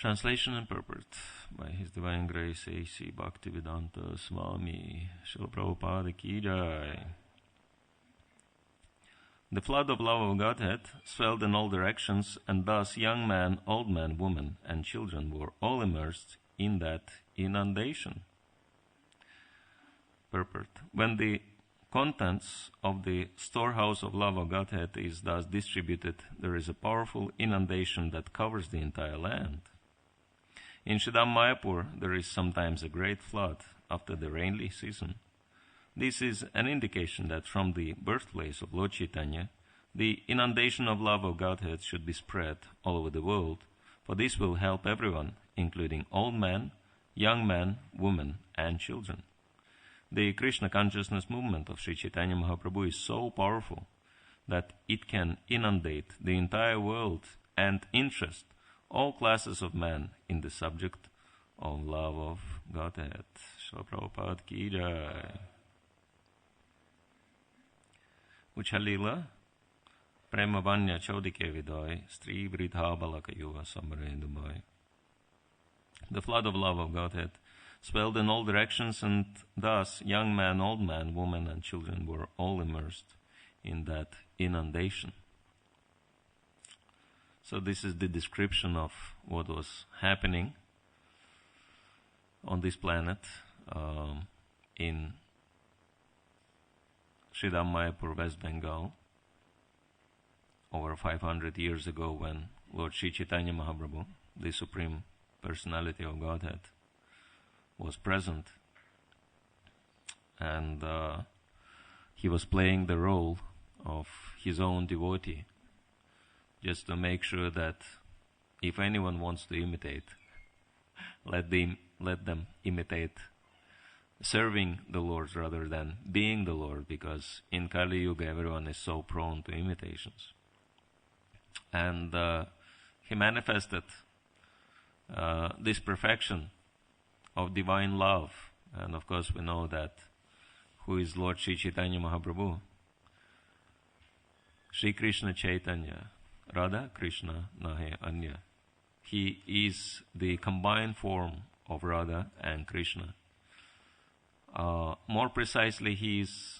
Translation and purport by His Divine Grace A.C. Bhaktivedanta Swami Srila Prabhupada Ki Jai. The flood of love of Godhead swelled in all directions, and thus young man, old man, woman, and children were all immersed in that inundation. Purport. When the contents of the storehouse of love of Godhead is thus distributed, there is a powerful inundation that covers the entire land. In Sridham Mayapur, there is sometimes a great flood after the rainy season. This is an indication that from the birthplace of Lord Chaitanya, the inundation of love of Godhead should be spread all over the world, for this will help everyone, including old man, young man, woman, and children. The Krishna consciousness movement of Sri Chaitanya Mahaprabhu is so powerful that it can inundate the entire world and interest all classes of men in the subject of love of Godhead. Srila Prabhupada Ki Jai. Ucha lila, prema vanya chaudike vidoy, stri vridha balaka yuva sambarendumai. The flood of love of Godhead swelled in all directions, and thus young man, old man, woman, and children were all immersed in that inundation. So this is the description of what was happening on this planet in Sridham Mayapur, West Bengal, over 500 years ago, when Lord Sri Chaitanya Mahaprabhu, the Supreme Personality of Godhead, was present, and he was playing the role of his own devotee, just to make sure that if anyone wants to imitate, let them imitate serving the Lord rather than being the Lord, because in Kali Yuga everyone is so prone to imitations. And he manifested this perfection of divine love. And of course we know that who is Lord Sri Chaitanya Mahaprabhu? Sri Krishna Chaitanya, Radha Krishna Nahe Anya. He is the combined form of Radha and Krishna. More precisely, he is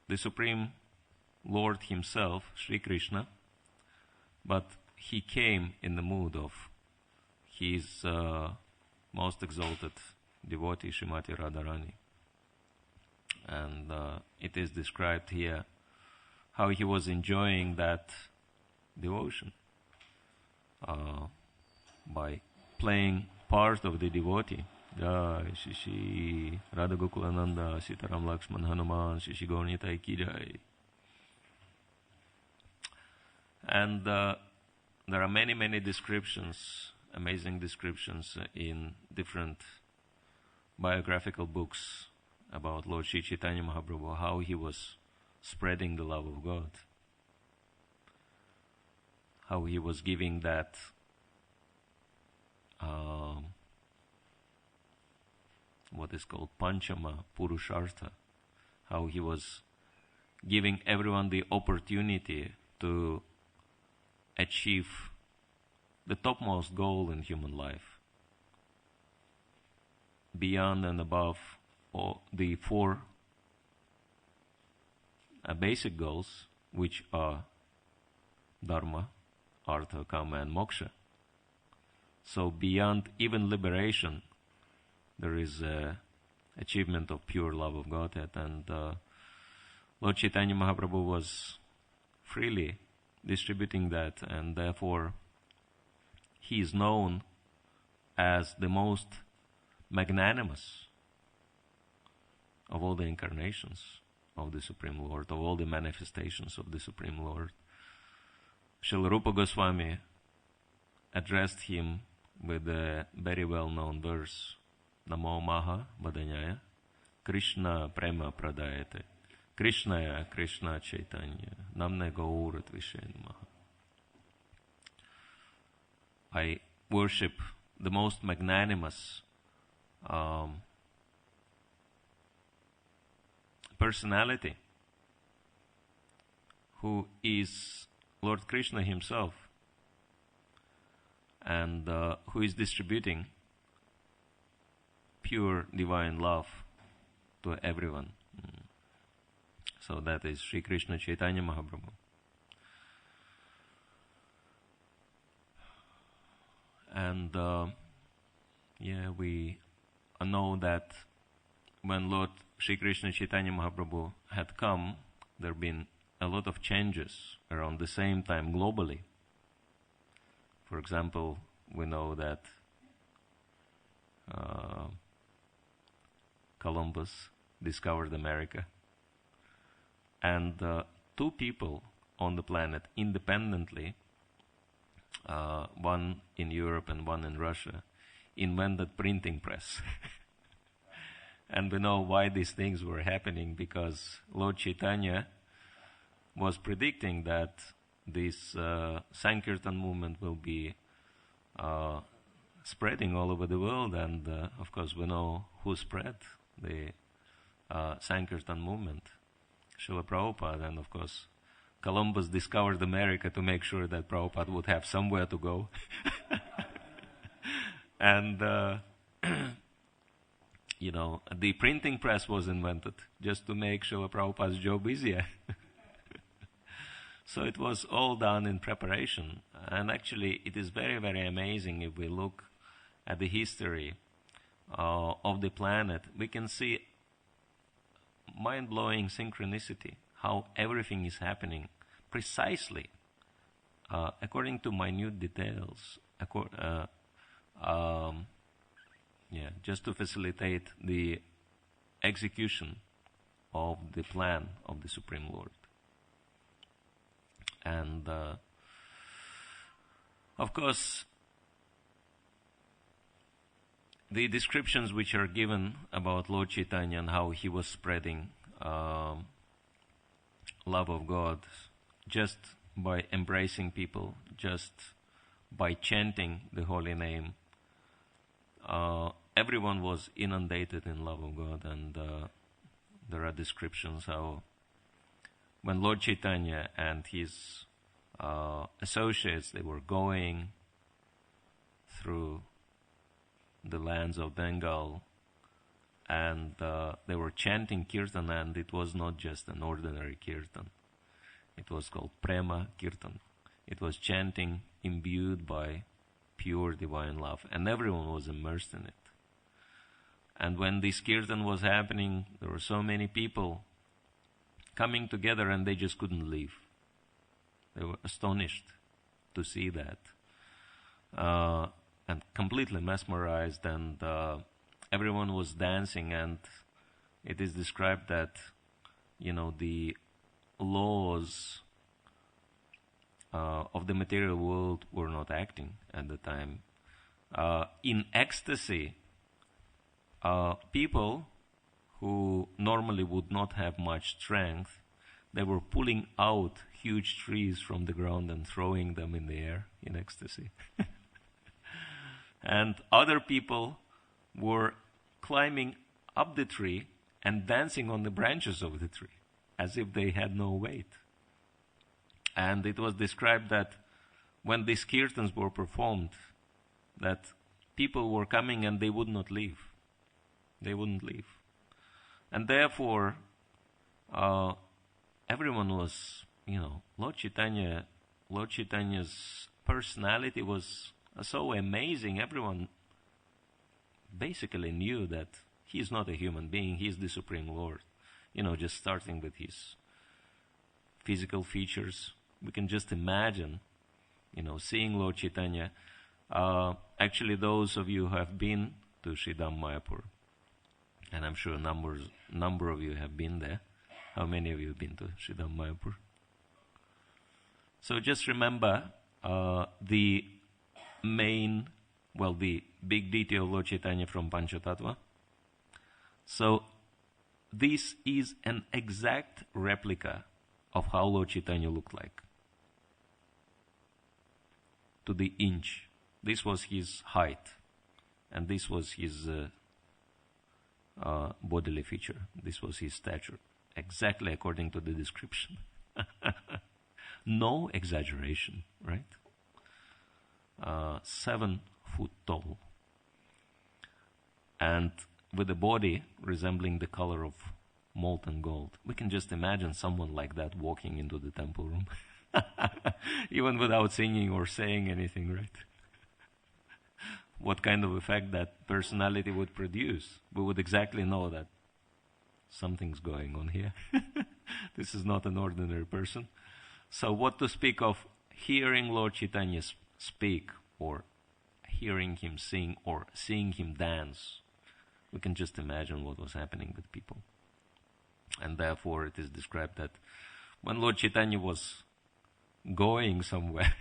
the Supreme Lord himself, Sri Krishna, but he came in the mood of his most exalted devotee, Srimati Radharani. And it is described here how he was enjoying that devotion by playing part of the devotee. Jai Shishi Radha Gokulananda Sitaram Lakshman Hanuman Shishi Gaunitai Ki Jai. And there are many descriptions, amazing descriptions in different biographical books about Lord Sri Chaitanya Mahaprabhu, how he was spreading the love of God, how he was giving that what is called Panchama Purushartha, how he was giving everyone the opportunity to achieve the topmost goal in human life, beyond and above all the four basic goals, which are Dharma, Artha, Kama, and Moksha. So beyond even liberation, there is achievement of pure love of Godhead, and Lord Chaitanya Mahaprabhu was freely distributing that, and therefore he is known as the most magnanimous of all the incarnations of the Supreme Lord, of all the manifestations of the Supreme Lord. Srila Rupa Goswami addressed him with a very well-known verse, Namo Maha Vadanyaya, Krishna Prema Pradayate, Krishnaya Krishna Chaitanya, Namne Gaurat Vishen Maha. I worship the most magnanimous personality, who is Lord Krishna himself. and who is distributing pure divine love to everyone. So that is Sri Krishna Chaitanya Mahaprabhu. And we know that when Lord Sri Krishna Chaitanya Mahaprabhu had come, there have been a lot of changes around the same time globally. For example, we know that Columbus discovered America, and two people on the planet independently, one in Europe and one in Russia, invented printing press. And we know why these things were happening, because Lord Chaitanya was predicting that this Sankirtan movement will be spreading all over the world, and of course we know who spread the Sankirtan movement, Srila Prabhupada, and of course Columbus discovered America to make sure that Prabhupada would have somewhere to go. And the printing press was invented just to make Srila Prabhupada's job easier. So it was all done in preparation. And actually, it is very, very amazing if we look at the history of the planet. We can see mind-blowing synchronicity, how everything is happening precisely according to minute details, just to facilitate the execution of the plan of the Supreme Lord. And of course, the descriptions which are given about Lord Chaitanya and how he was spreading love of God just by embracing people, just by chanting the holy name, everyone was inundated in love of God. And there are descriptions how when Lord Chaitanya and his associates, they were going through the lands of Bengal, and they were chanting kirtan, and it was not just an ordinary kirtan. It was called Prema Kirtan. It was chanting imbued by pure divine love, and everyone was immersed in it. And when this kirtan was happening, there were so many people coming together, and they just couldn't leave. They were astonished to see that, and completely mesmerized, and everyone was dancing. And it is described that, the laws of the material world were not acting at the time. In ecstasy, people who normally would not have much strength, they were pulling out huge trees from the ground and throwing them in the air in ecstasy. And other people were climbing up the tree and dancing on the branches of the tree as if they had no weight. And it was described that when these kirtans were performed, that people were coming and they would not leave. They wouldn't leave. And therefore, everyone was, Lord Chaitanya's personality was so amazing. Everyone basically knew that he is not a human being, he is the Supreme Lord. Just starting with his physical features, we can just imagine, seeing Lord Chaitanya. Actually, those of you who have been to Sridham Mayapur, and I'm sure a number of you have been there. How many of you have been to Sridham Mayapur? So just remember the big deity of Lord Chaitanya from Panchatattva. So this is an exact replica of how Lord Chaitanya looked like. To the inch. This was his height, and this was his bodily feature. This was his stature, exactly according to the description. No exaggeration, right? 7 foot tall, and with a body resembling the color of molten gold. We can just imagine someone like that walking into the temple room, even without singing or saying anything, right? What kind of effect that personality would produce? We would exactly know that something's going on here. This is not an ordinary person. So what to speak of hearing Lord Chaitanya speak, or hearing him sing, or seeing him dance? We can just imagine what was happening with people. And therefore it is described that when Lord Chaitanya was going somewhere,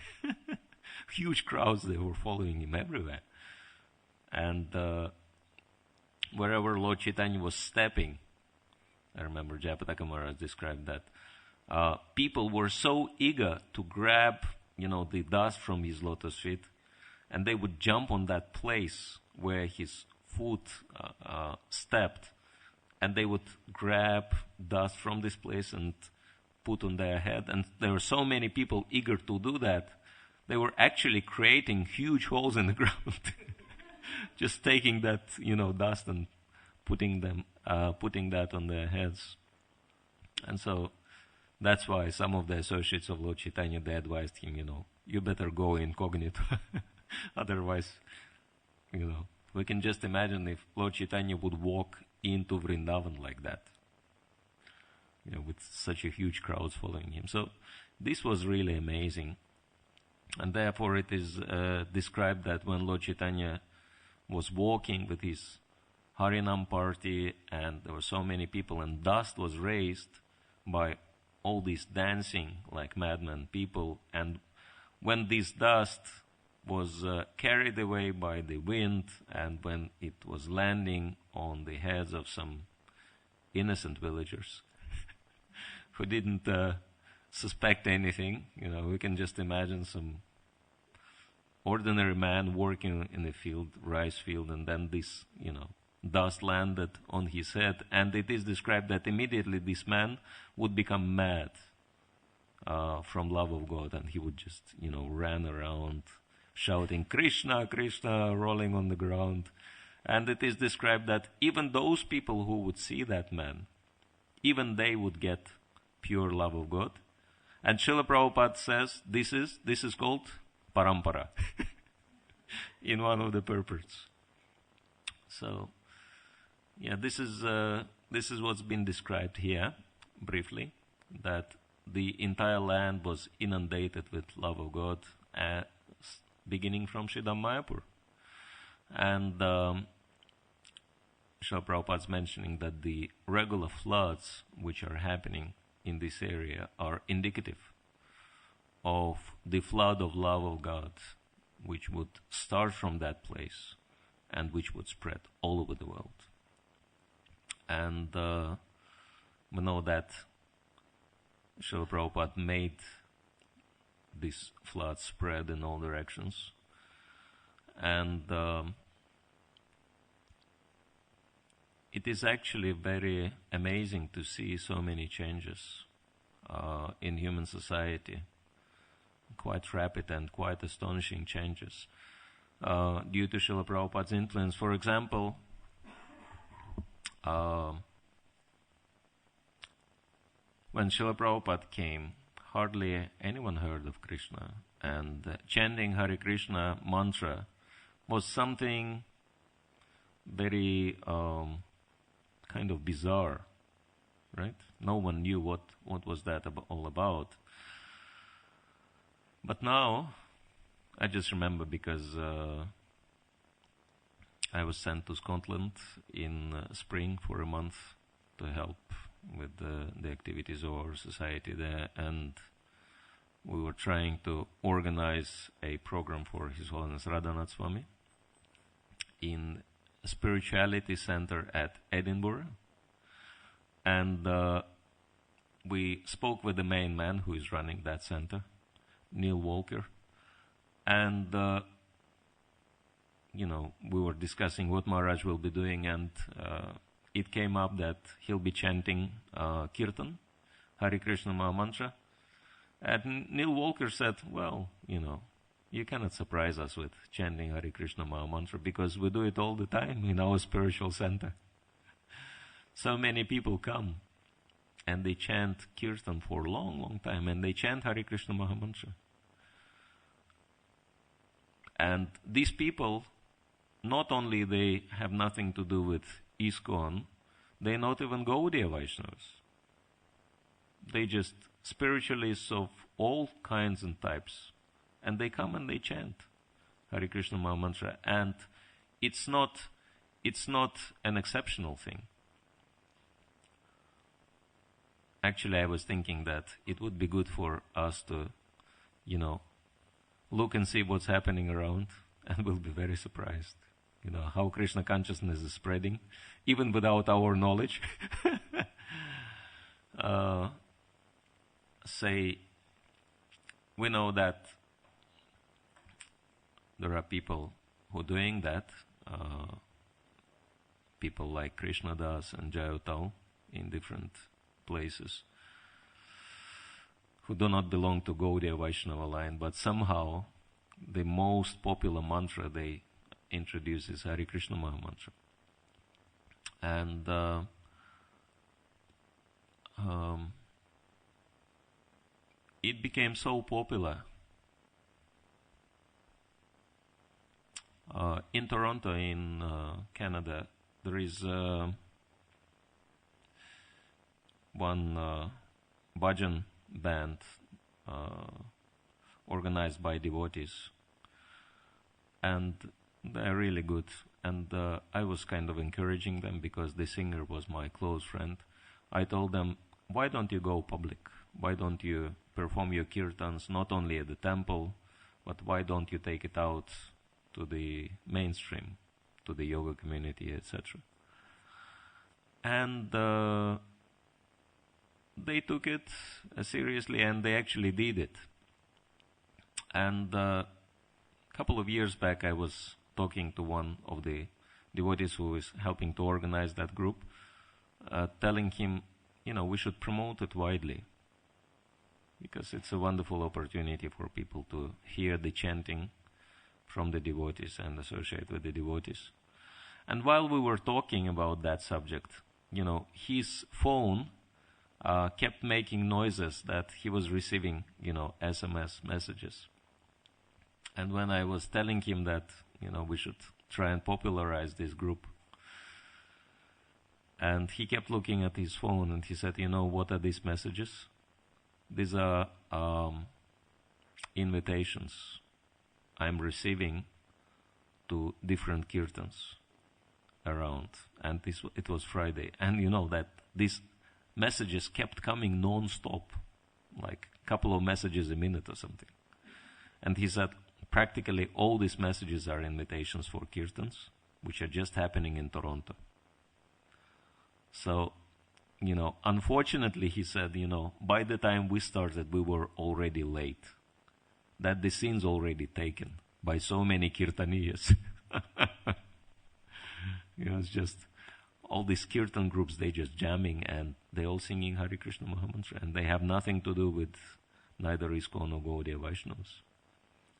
huge crowds, they were following him everywhere. And wherever Lord Chaitanya was stepping, I remember Japataka Maharaj described that people were so eager to grab, the dust from his lotus feet, and they would jump on that place where his foot stepped, and they would grab dust from this place and put on their head. And there were so many people eager to do that, they were actually creating huge holes in the ground. Just taking that, dust and putting that on their heads. And so that's why some of the associates of Lord Chaitanya, they advised him, you better go incognito. Otherwise, we can just imagine if Lord Chaitanya would walk into Vrindavan like that, with such a huge crowd following him. So this was really amazing. And therefore it is described that when Lord Chaitanya was walking with his Harinam party, and there were so many people, and dust was raised by all these dancing like madmen people, and when this dust was carried away by the wind, and when it was landing on the heads of some innocent villagers who didn't suspect anything, we can just imagine some ordinary man working in a field, rice field, and then this, dust landed on his head, and it is described that immediately this man would become mad from love of God, and he would just, run around shouting, Krishna, Krishna, rolling on the ground. And it is described that even those people who would see that man, even they would get pure love of God. And Srila Prabhupada says this is called parampara in one of the purports. So, this is what's been described here briefly, that the entire land was inundated with love of God, beginning from Sridham Mayapur. And Srila Prabhupada is mentioning that the regular floods which are happening in this area are indicative of the flood of love of God, which would start from that place and which would spread all over the world. And we know that Srila Prabhupada made this flood spread in all directions. And it is actually very amazing to see so many changes in human society. Quite rapid and quite astonishing changes due to Srila Prabhupada's influence. For example, when Srila Prabhupada came, hardly anyone heard of Krishna, and chanting Hare Krishna mantra was something very kind of bizarre, right? No one knew what was that all about. But now, I just remember because I was sent to Scotland in spring for a month to help with the activities of our society there, and we were trying to organize a program for His Holiness Radhanath Swami in a spirituality center at Edinburgh. And we spoke with the main man who is running that center, Neil Walker, and we were discussing what Maharaj will be doing, and it came up that he'll be chanting Kirtan, Hare Krishna Mahamantra. And Neil Walker said, well, You cannot surprise us with chanting Hare Krishna Maha Mantra because we do it all the time in our spiritual center. So many people come and they chant Kirtan for a long, long time, and they chant Hare Krishna Maha Mantra. And these people, not only they have nothing to do with ISKCON, they not even Gaudiya Vaishnavas. They just spiritualists of all kinds and types. And they come and they chant Hare Krishna Maha Mantra. And it's not an exceptional thing. Actually, I was thinking that it would be good for us to, look and see what's happening around, and we'll be very surprised. How Krishna consciousness is spreading, even without our knowledge. We know that there are people who are doing that, people like Krishna Das and Jayotau in different places, who do not belong to Gaudiya Vaishnava line, but somehow the most popular mantra they introduce is Hare Krishna Maha Mantra. And it became so popular. In Toronto, in Canada, there is one bhajan band organized by devotees, and they're really good. And I was kind of encouraging them because the singer was my close friend. I told them, why don't you go public? Why don't you perform your kirtans not only at the temple, but why don't you take it out to the mainstream, to the yoga community, etc. And they took it seriously, and they actually did it. And a couple of years back, I was talking to one of the devotees who is helping to organize that group, telling him, we should promote it widely, because it's a wonderful opportunity for people to hear the chanting from the devotees and associate with the devotees. And while we were talking about that subject, his phone kept making noises that he was receiving, SMS messages. And when I was telling him that, we should try and popularize this group, and he kept looking at his phone and he said, what are these messages? These are invitations I'm receiving to different kirtans around. And it was Friday. And that these messages kept coming non-stop, like a couple of messages a minute or something. And he said, practically all these messages are invitations for kirtans, which are just happening in Toronto. So, unfortunately, he said, by the time we started, we were already late. That the scene's already taken by so many kirtaniyas. It's just all these kirtan groups, they just jamming and they all singing Hare Krishna Maha Mantra, and they have nothing to do with neither ISKCON or Gaudiya Vaishnavas.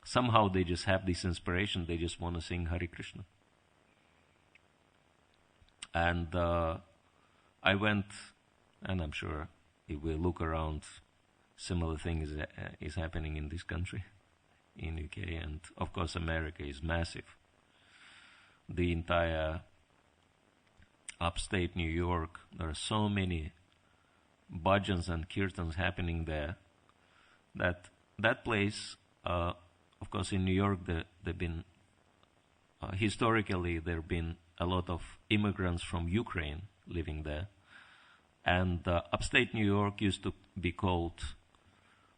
Somehow they just have this inspiration, they just want to sing Hare Krishna. And I went, and I'm sure if we look around, similar thing is happening in this country, in UK, and of course America is massive. The entire upstate New York, there are so many bhajans and kirtans happening there that place, of course in New York they've been, historically there have been a lot of immigrants from Ukraine living there. And upstate New York used to be called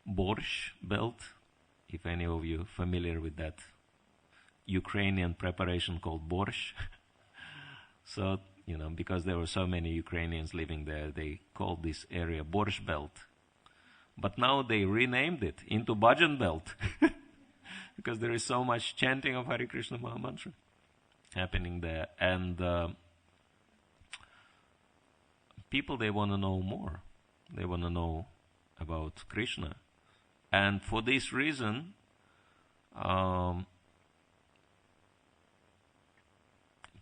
Borscht Belt, if any of you are familiar with that Ukrainian preparation called borscht. So, because there were so many Ukrainians living there, they called this area Borscht Belt. But now they renamed it into Bhajan Belt, because there is so much chanting of Hare Krishna Maha Mantra happening there. And people, they want to know more. They want to know about Krishna. And for this reason, um,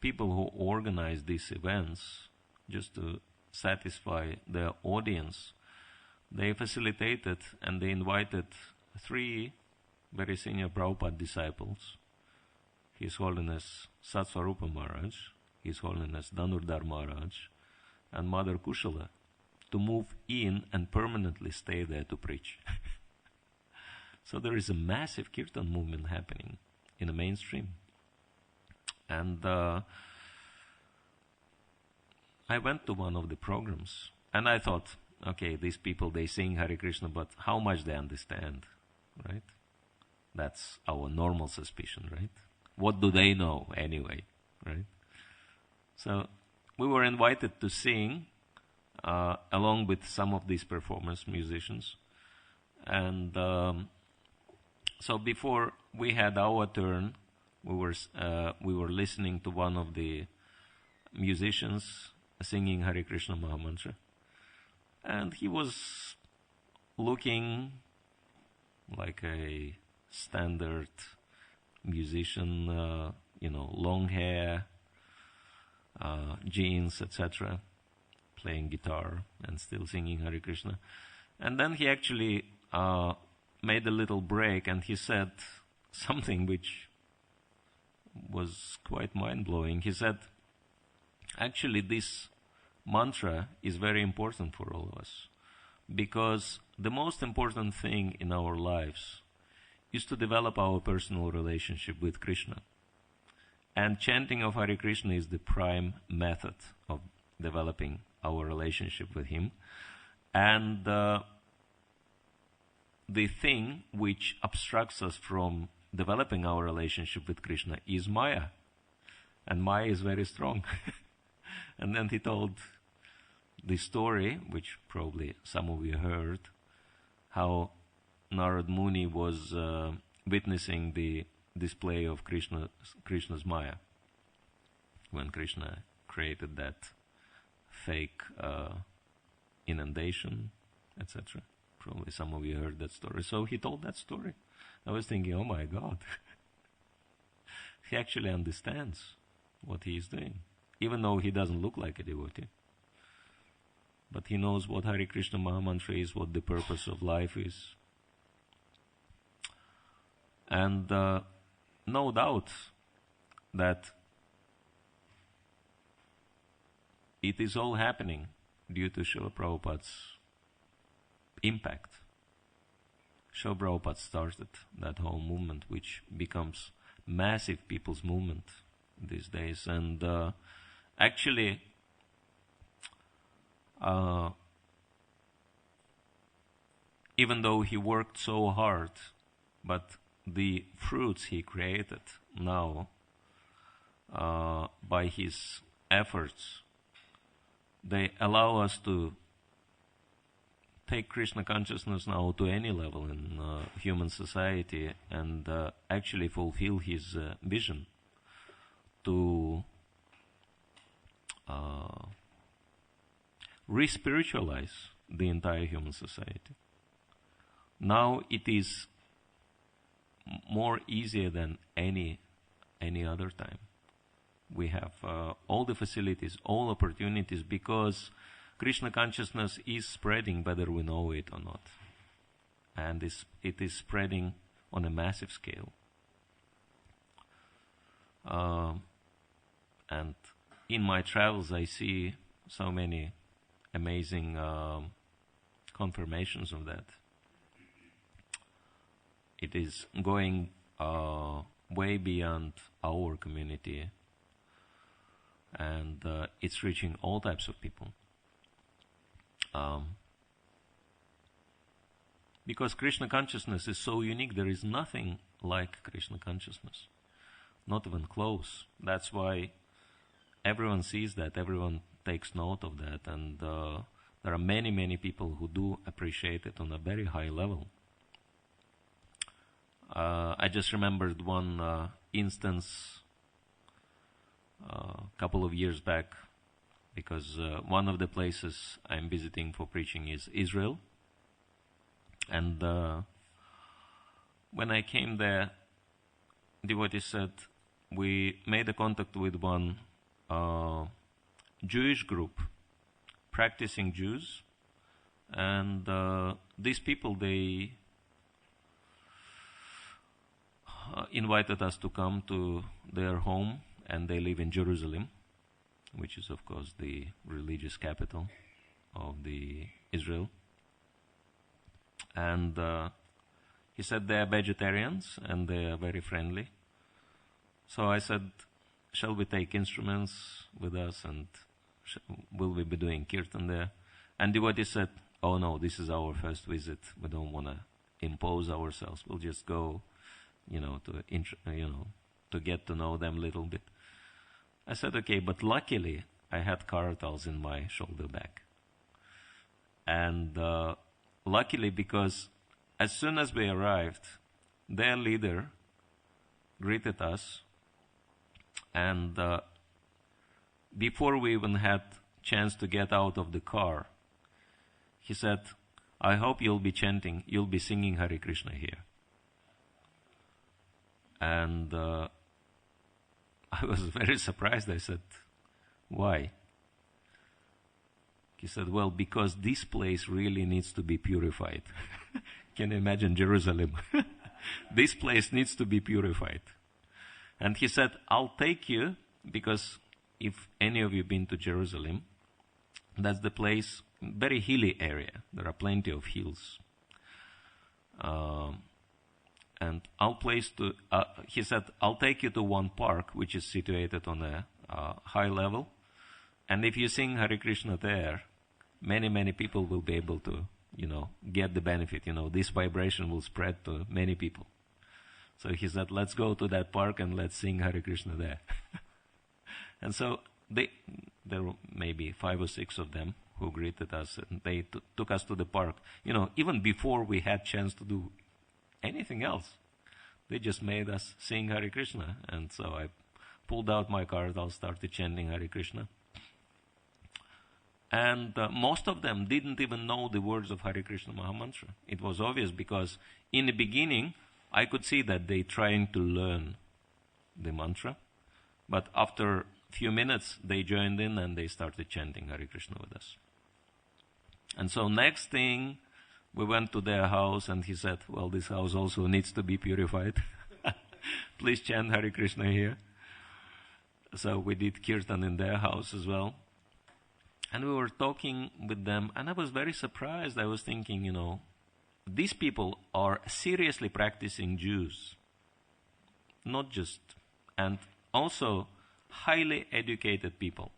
people who organize these events, just to satisfy their audience, they facilitated and they invited 3 very senior Prabhupada disciples, His Holiness Satsvarupa Maharaj, His Holiness Dhanurdhar Maharaj, and Mother Kushala, to move in and permanently stay there to preach. So there is a massive kirtan movement happening in the mainstream. And I went to one of the programs, and I thought, okay, these people, they sing Hare Krishna, but how much they understand, right? That's our normal suspicion, right? What do they know anyway, right? So we were invited to sing along with some of these performance musicians. And so before we had our turn, we were listening to one of the musicians singing Hare Krishna Mahamantra. And he was looking like a standard musician, long hair, jeans, etc., playing guitar and still singing Hare Krishna. And then he actually made a little break, and he said something which was quite mind-blowing. He said, actually, this mantra is very important for all of us, because the most important thing in our lives is to develop our personal relationship with Krishna. And chanting of Hare Krishna is the prime method of developing our relationship with Him. And the thing which obstructs us from developing our relationship with Krishna is Maya. And Maya is very strong. And then he told the story, which probably some of you heard, how Narad Muni was witnessing the display of Krishna's Maya, when Krishna created that fake inundation, etc. Probably some of you heard that story. So he told that story. I was thinking, oh my God, he actually understands what he is doing, even though he doesn't look like a devotee. But he knows what Hare Krishna Mahamantra is, what the purpose of life is. And no doubt that it is all happening due to Srila Prabhupada's impact. Srila Prabhupada started that whole movement, which becomes massive people's movement these days. And actually, even though he worked so hard, but the fruits he created now by his efforts, they allow us to take Krishna consciousness now to any level in human society, and actually fulfill his vision to re-spiritualize the entire human society. Now it is more easier than any other time. We have all the facilities, all opportunities, because Krishna consciousness is spreading, whether we know it or not. And it is spreading on a massive scale. And in my travels, I see so many amazing confirmations of that. It is going way beyond our community, and it's reaching all types of people. Because Krishna consciousness is so unique, there is nothing like Krishna consciousness, not even close. That's why everyone sees that, everyone takes note of that, and there are many, many people who do appreciate it on a very high level. I just remembered one instance a couple of years back, because one of the places I'm visiting for preaching is Israel. And when I came there, devotee said, we made a contact with one Jewish group, practicing Jews, and these people, they invited us to come to their home, and they live in Jerusalem, which is, of course, the religious capital of the Israel. And he said they are vegetarians and they are very friendly. So I said, shall we take instruments with us, and will we be doing kirtan there? And devotee said, oh no, this is our first visit. We don't want to impose ourselves. We'll just go, to get to know them a little bit. I said, okay, but luckily I had kartals in my shoulder bag. And luckily, because as soon as we arrived, their leader greeted us, and before we even had chance to get out of the car, he said, I hope you'll be singing Hare Krishna here. And I was very surprised. I said, why? He said, well, because this place really needs to be purified. Can you imagine Jerusalem? This place needs to be purified. And he said, I'll take you, because if any of you been to Jerusalem, that's the place, very hilly area. There are plenty of hills. And he said, I'll take you to one park, which is situated on a high level. And if you sing Hare Krishna there, many, many people will be able to, get the benefit. This vibration will spread to many people. So he said, let's go to that park and let's sing Hare Krishna there. And so there were maybe 5 or 6 of them who greeted us, and they took us to the park. Even before we had chance to do anything else, they just made us sing Hare Krishna. And so I pulled out my kartal, started chanting Hare Krishna. And most of them didn't even know the words of Hare Krishna Mahamantra. It was obvious, because in the beginning, I could see that they trying to learn the mantra. But after a few minutes, they joined in and they started chanting Hare Krishna with us. And so next thing, we went to their house, and he said, well, this house also needs to be purified. Please chant Hare Krishna here. So we did kirtan in their house as well. And we were talking with them, and I was very surprised. I was thinking, these people are seriously practicing Jews. Not just, and also highly educated people.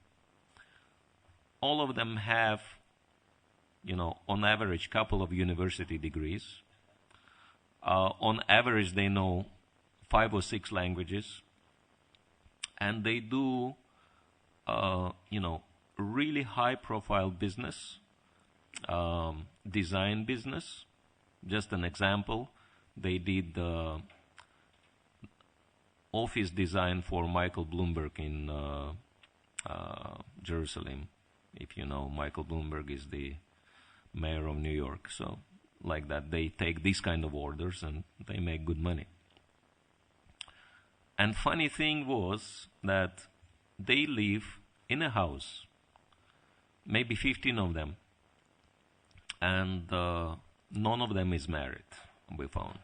All of them have, on average, couple of university degrees. On average, they know 5 or 6 languages. And they do, really high-profile business, design business. Just an example, they did the office design for Michael Bloomberg in Jerusalem. If you know, Michael Bloomberg is the mayor of New York. So like that, they take these kind of orders and they make good money. And funny thing was that they live in a house, maybe 15 of them, and none of them is married, we found.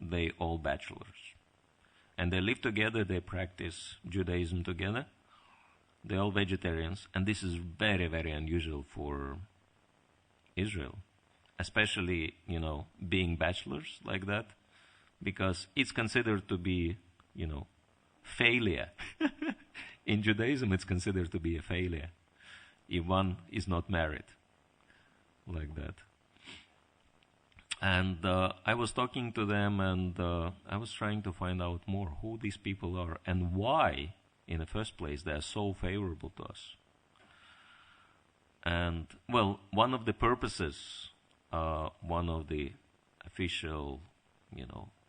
They all bachelors. And they live together, they practice Judaism together. They're all vegetarians, and this is very, very unusual for Israel, especially, being bachelors like that, because it's considered to be, failure. In Judaism, it's considered to be a failure if one is not married like that. And I was talking to them, and I was trying to find out more who these people are and why, in the first place, they are so favorable to us. And, well, one of the purposes, one of the official,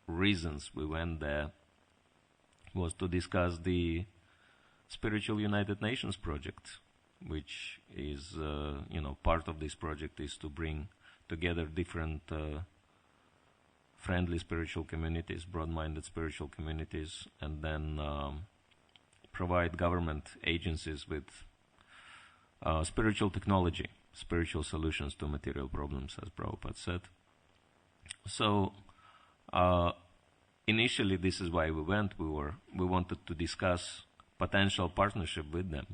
reasons we went there was to discuss the Spiritual United Nations project, which is, part of this project is to bring together different friendly spiritual communities, broad-minded spiritual communities, and then provide government agencies with spiritual technology, spiritual solutions to material problems, as Prabhupada said. So initially, this is why we went. We wanted to discuss potential partnership with them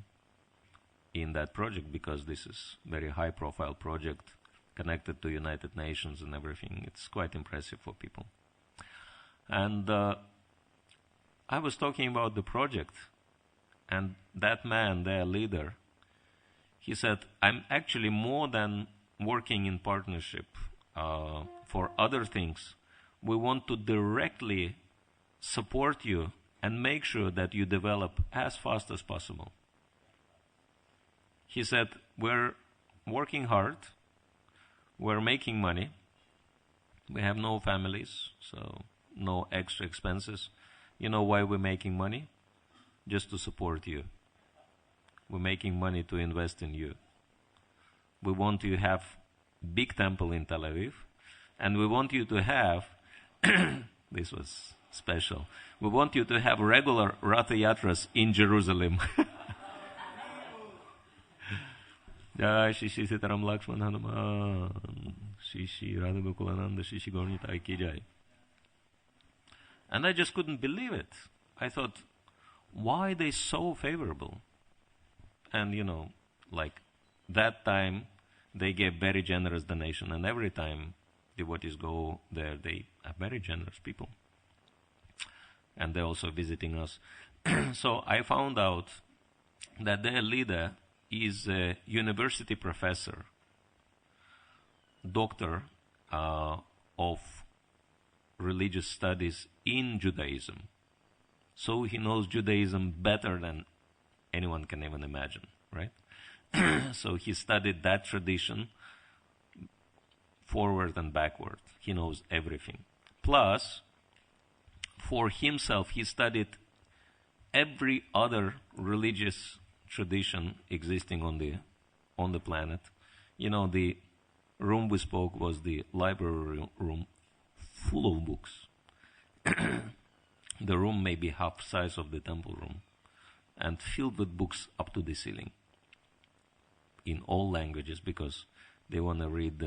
in that project, because this is very high-profile project connected to United Nations and everything. It's quite impressive for people. And I was talking about the project, and that man, their leader, he said, I'm actually more than working in partnership for other things. We want to directly support you and make sure that you develop as fast as possible. He said, we're working hard, we're making money, we have no families, so no extra expenses. You know why we're making money? Just to support you. We're making money to invest in you. We want you to have big temple in Tel Aviv, and we want you to have, this was special, we want you to have regular Ratha Yatras in Jerusalem. Jai Shri Shri Sitaram Lakshman Hanuman, Shri Shri Radha Gokulananda, Shri Shri Gaurnitai Ki Jai. And I just couldn't believe it. I thought, why are they so favorable? And like that time, they gave very generous donation, and every time devotees go there, they are very generous people. And they're also visiting us. So I found out that their leader is a university professor, doctor of religious studies in Judaism. So he knows Judaism better than anyone can even imagine, right? So he studied that tradition forward and backward. He knows everything. Plus, for himself, he studied every other religious tradition existing on the planet. The room we spoke was the library room, full of books. The room may be half size of the temple room, and filled with books up to the ceiling, in all languages, because they want to read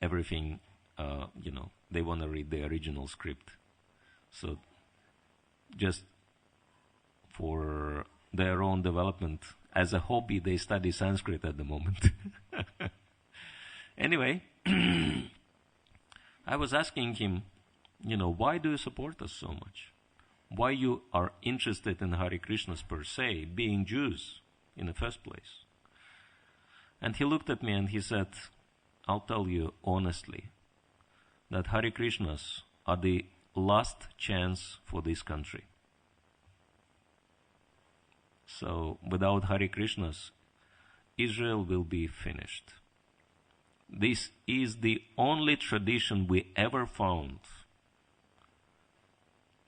everything. They want to read the original script. So, just for their own development, as a hobby, they study Sanskrit at the moment. Anyway, I was asking him, why do you support us so much? Why you are interested in Hare Krishnas per se, being Jews in the first place? And he looked at me and he said, I'll tell you honestly that Hare Krishnas are the last chance for this country. So without Hare Krishnas, Israel will be finished. This is the only tradition we ever found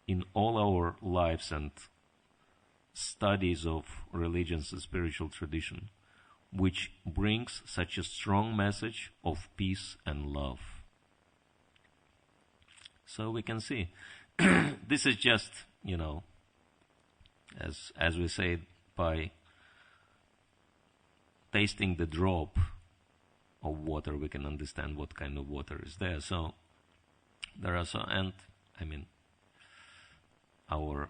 in all our lives and studies of religions and spiritual tradition, which brings such a strong message of peace and love. So we can see, this is just, as we say, by tasting the drop of water, we can understand what kind of water is there. So there are our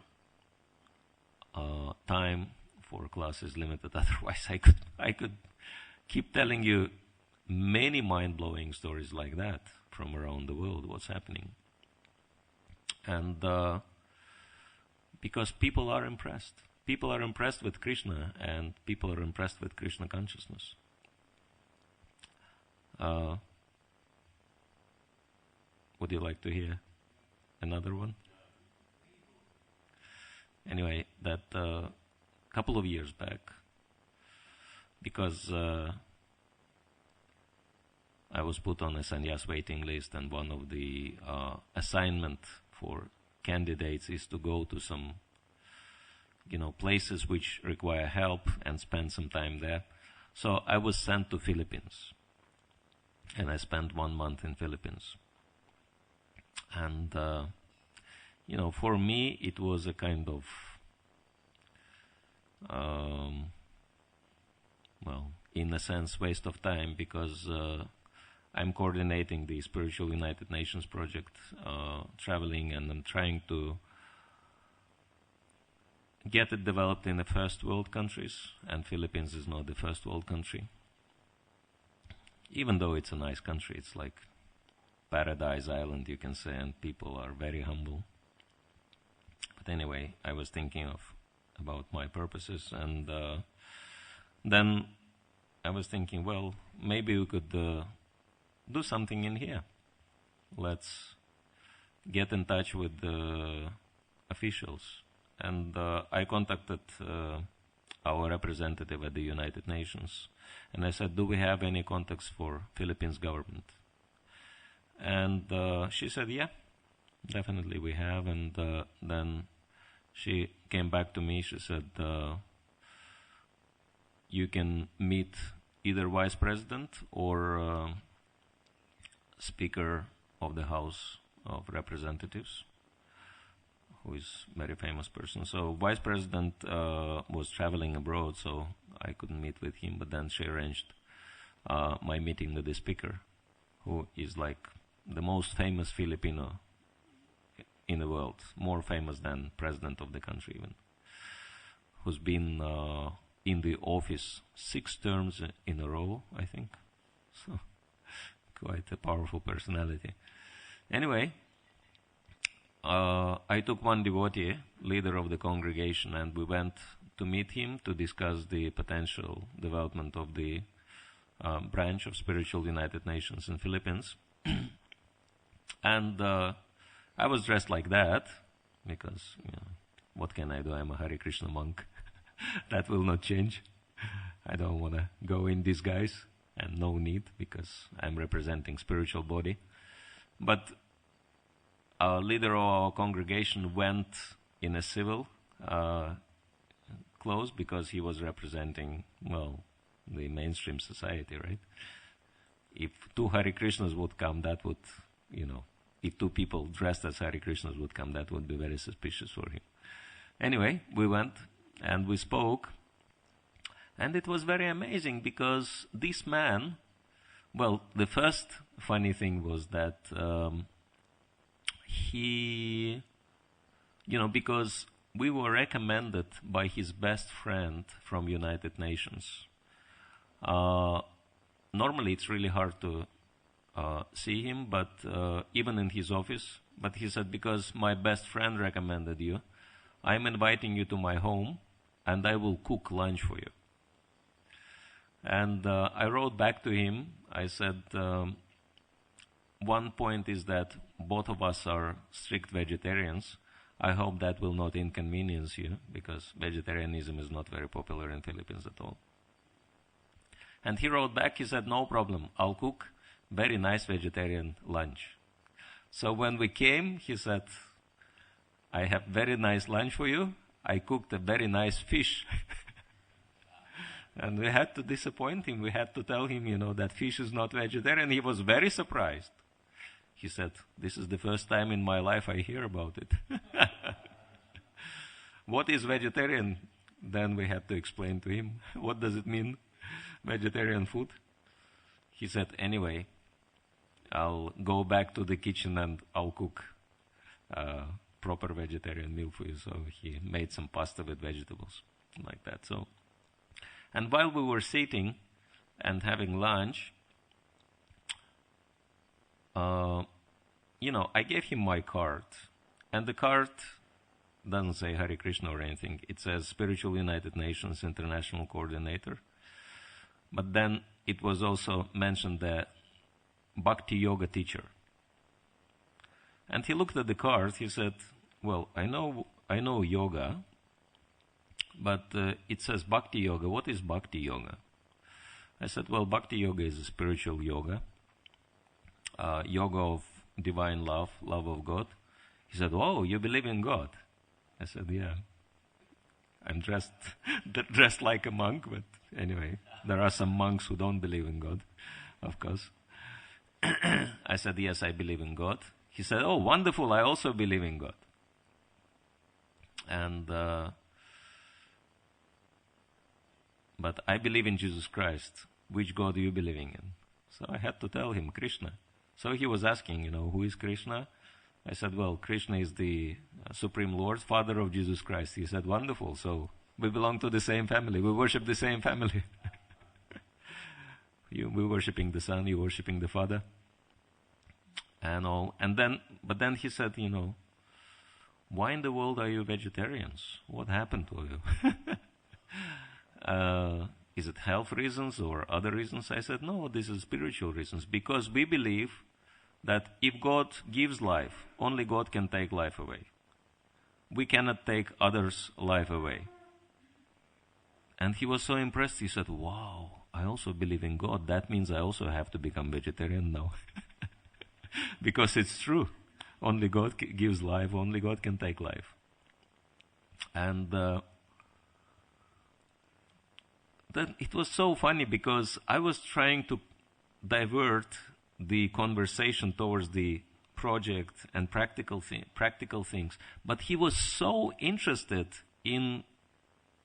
time for class is limited. Otherwise, I could keep telling you many mind-blowing stories like that from around the world, what's happening. And because people are impressed. People are impressed with Krishna, and people are impressed with Krishna consciousness. Would you like to hear another one? Anyway, that couple of years back, because I was put on a sannyas waiting list, and one of the assignment for candidates is to go to some places which require help and spend some time there. So I was sent to Philippines, and I spent 1 month in Philippines. And, for me, it was a kind of, in a sense, waste of time, because I'm coordinating the Spiritual United Nations project, traveling, and I'm trying to get it developed in the first world countries, and Philippines is not the first world country. Even though it's a nice country, it's like Paradise Island, you can say, and people are very humble. But anyway, I was thinking about my purposes, and then I was thinking, well, maybe we could do something in here. Let's get in touch with the officials. And I contacted our representative at the United Nations, and I said, do we have any contacts for Philippines government? And she said, yeah, definitely we have. And then she came back to me. She said, you can meet either vice president or speaker of the House of Representatives, who is a very famous person. So vice president was traveling abroad, so I couldn't meet with him. But then she arranged my meeting with the speaker, who is like the most famous Filipino in the world, more famous than president of the country even, who's been in the office 6 terms in a row, I think. So quite a powerful personality. Anyway, I took one devotee, leader of the congregation, and we went to meet him to discuss the potential development of the branch of Spiritual United Nations in Philippines. And I was dressed like that because, what can I do? I'm a Hare Krishna monk. That will not change. I don't want to go in disguise, and no need, because I'm representing spiritual body. But our leader of our congregation went in a civil clothes because he was representing, the mainstream society, right? If 2 Hare Krishnas would come, that would, if 2 people dressed as Hare Krishnas would come, that would be very suspicious for him. Anyway, we went and we spoke, and it was very amazing because this man, the first funny thing was that he, because we were recommended by his best friend from United Nations. Normally it's really hard to see him, but even in his office. But he said, because my best friend recommended you, I'm inviting you to my home, and I will cook lunch for you. And I wrote back to him. I said, one point is that both of us are strict vegetarians. I hope that will not inconvenience you, because vegetarianism is not very popular in Philippines at all. And he wrote back, he said, no problem, I'll cook very nice vegetarian lunch. So when we came, he said, I have very nice lunch for you. I cooked a very nice fish. And we had to disappoint him. We had to tell him, that fish is not vegetarian. He was very surprised. He said, this is the first time in my life I hear about it. What is vegetarian? Then we had to explain to him, what does it mean, vegetarian food? He said, anyway, I'll go back to the kitchen and I'll cook proper vegetarian meal for you. So he made some pasta with vegetables, like that. So, and while we were sitting and having lunch, I gave him my card, and the card doesn't say Hare Krishna or anything. It says Spiritual United Nations International Coordinator. But then it was also mentioned the Bhakti Yoga teacher. And he looked at the card. He said, well, I know yoga, but it says Bhakti Yoga. What is Bhakti Yoga? I said, well, Bhakti Yoga is a spiritual yoga, yoga of divine love of God. He said, oh, you believe in God? I said, yeah. I'm dressed like a monk, but anyway, there are some monks who don't believe in God, of course. I said, yes, I believe in God. he said, "Oh, wonderful! I also believe in God." And but I believe in Jesus Christ. Which God are you believing in? So I had to tell him Krishna. So he was asking, who is Krishna? I said, well, Krishna is the Supreme Lord, Father of Jesus Christ. He said, wonderful. So we belong to the same family. We worship the same family. We're worshiping the Son, you're worshiping the Father. And all. But then he said, why in the world are you vegetarians? What happened to you? Is it health reasons or other reasons? I said, no, this is spiritual reasons. Because we believe that if God gives life, only God can take life away. We cannot take others' life away. And he was so impressed. He said, wow, I also believe in God. That means I also have to become vegetarian now. Because it's true. Only God gives life. Only God can take life. And then it was so funny because I was trying to divert the conversation towards the project and practical things. But he was so interested in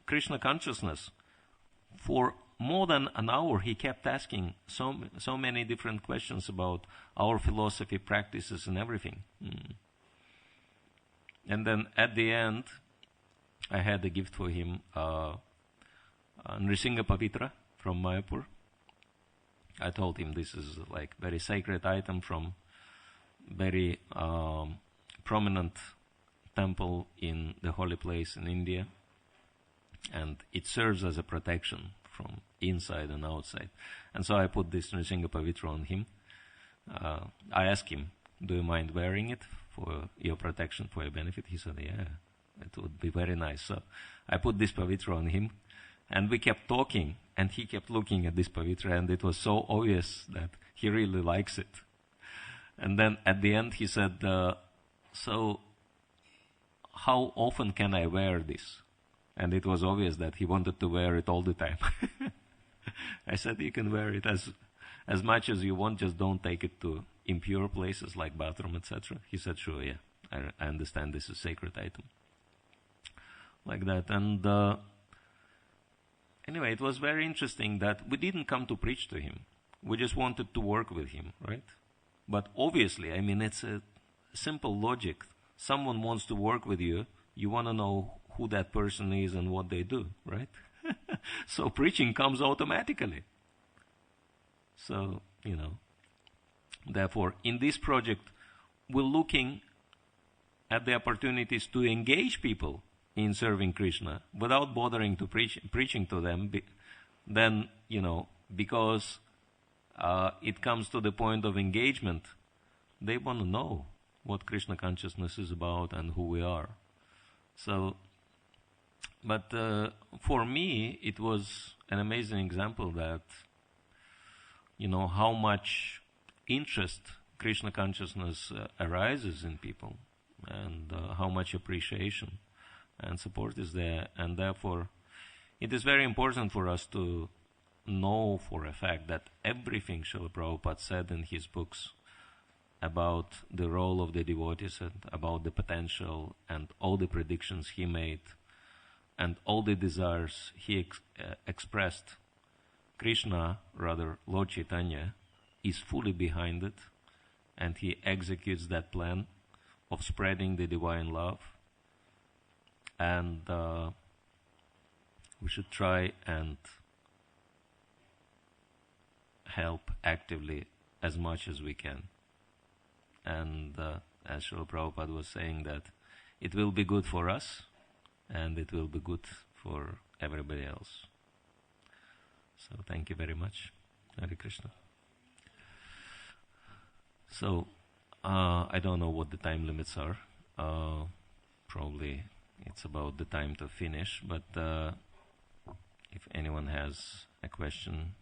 Krishna consciousness. For more than an hour, he kept asking so many different questions about our philosophy, practices, and everything. And then at the end, I had a gift for him, Nrsimha Pavitra from Mayapur. I told him this is like very sacred item from very prominent temple in the holy place in India. And it serves as a protection from inside and outside. And so I put this Nrsimha Pavitra on him. I asked him, do you mind wearing it for your protection, for your benefit? He said, yeah, it would be very nice. So I put this Pavitra on him. And we kept talking, and he kept looking at this Pavitra, and it was so obvious that he really likes it. And then at the end he said, so how often can I wear this? And it was obvious that he wanted to wear it all the time. I said, you can wear it as much as you want, just don't take it to impure places like bathroom, etc. He said, sure, yeah, I understand this is a sacred item. Like that. And anyway, it was very interesting that we didn't come to preach to him. We just wanted to work with him, right? But obviously, I mean, it's a simple logic. Someone wants to work with you. You want to know who that person is and what they do, right? So preaching comes automatically. So, therefore, in this project, we're looking at the opportunities to engage people in serving Krishna without bothering to preaching to them. Then, because it comes to the point of engagement, they want to know what Krishna consciousness is about and who we are. So, but for me, it was an amazing example that, how much interest Krishna consciousness arises in people, and how much appreciation and support is there. And therefore, it is very important for us to know for a fact that everything Srila Prabhupada said in his books about the role of the devotees and about the potential and all the predictions he made and all the desires he expressed, Krishna, rather Lord Chaitanya, is fully behind it, and he executes that plan of spreading the divine love. And we should try and help actively as much as we can. And as Srila Prabhupada was saying, that it will be good for us and it will be good for everybody else. So thank you very much. Hare Krishna. So I don't know what the time limits are. Probably it's about the time to finish, but if anyone has a question,